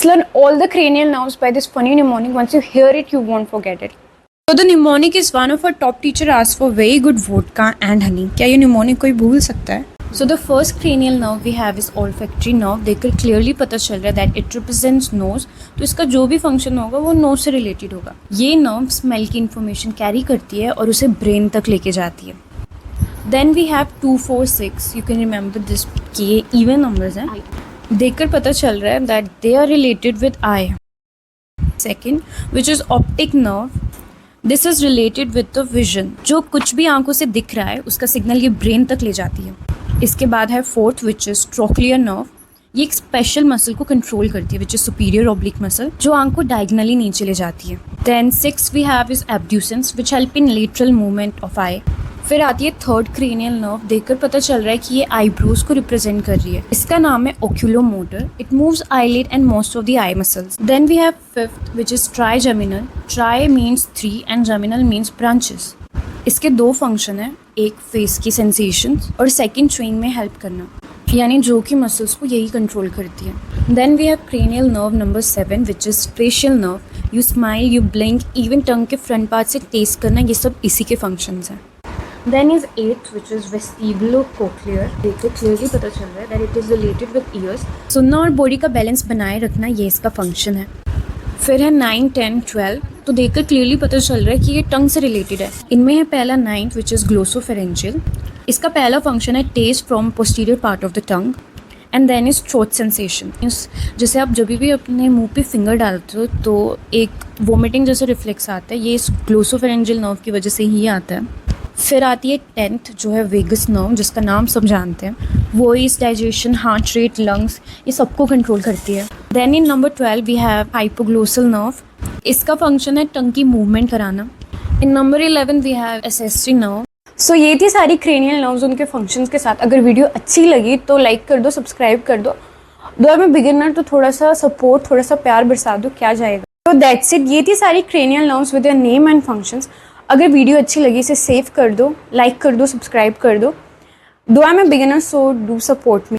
learn all the cranial nerves by this funny mnemonic. Once you hear it, you won't forget it. So the mnemonic is one of our top teacher asked for very good vodka and honey. क्या ये mnemonic कोई भूल सकता है? So the first cranial nerve we have is olfactory nerve. देखकर clearly पता चल रहा है that it represents nose. तो इसका जो भी function होगा वो nose से related होगा. ये nerve smell की information carry करती है और उसे brain तक लेके जाती है. Then we have 2, 4, 6. You can remember this कि ये even numbers हैं. देखकर पता चल रहा है that they are related with eye. Second, which is optic nerve. This is related with the vision. जो कुछ भी आंखों से दिख रहा है उसका सिग्नल ये ब्रेन तक ले जाती है. इसके बाद है fourth which is trochlear nerve. ये एक स्पेशल मसल को कंट्रोल करती है which is superior oblique muscle जो आंख को डायगनली नीचे ले जाती है. Then six we have is abducens which help in lateral movement of eye. फिर आती है थर्ड क्रेनियल नर्व. देखकर पता चल रहा है कि ये आईब्रोज को रिप्रेजेंट कर रही है. इसका नाम है oculomotor. It moves eyelid and most of the eye muscles. Then we have fifth which is trigeminal. Tri means 3 and geminal means branches. इसके 2 फंक्शन है, एक फेस की सेंसेशंस और सेकंड च्यूइंग में हेल्प करना, यानी जो कि मसल्स को यही कंट्रोल करती है. Then we have cranial nerve number 7 which is facial nerve. You smile, you blink, even tongue के फ्रंट पार्ट से टेस्ट करना, ये सब इसी के फंक्शंस हैं. Then is 8th which is vestibulocochlear. देखो क्लियरली पता चल रहा है that it is related with ears. सुनना और बॉडी का बैलेंस बनाए रखना ये इसका फंक्शन है. फिर है 9, 10, 12. तो देखकर क्लियरली पता चल रहा है कि ये टंग से रिलेटेड है. इनमें है पहला 9th विच इज़ ग्लोसोफेरेंजियल. इसका पहला फंक्शन है taste from posterior part of the tongue. And then is throat sensation. जैसे आप जब भी अपने मुंह पे फिंगर डालते हो तो एक वोमिटिंग जैसे रिफ्लेक्स आता है, ये इस ग्लोसोफेरेंजियल नर्व की वजह से ही आता है. फिर आती है 10th जो है वेगस नर्व, जिसका नाम सब जानते हैं. Voice, digestion, heart rate, lungs, ये सबको कंट्रोल करती है. Then in number 12 we have hypoglossal nerve. इसका फंक्शन है टंग की मूवमेंट कराना. In number 11 we have accessory nerve. So ये थी सारी क्रेनियल नर्व्स उनके फंक्शंस के साथ. अगर वीडियो अच्छी लगी तो लाइक कर दो, सब्सक्राइब कर दो. अगर मैं बिगिनर तो थोड़ा सा सपोर्ट, थोड़ा सा प्यार बरसा दो, क्या जाएगा. तो दैट्स इट. ये थी सारी cranial nerves with their name and functions. अगर वीडियो अच्छी लगी इसे सेव कर दो, लाइक कर दो, सब्सक्राइब कर दो. दो I am a beginner so do support me.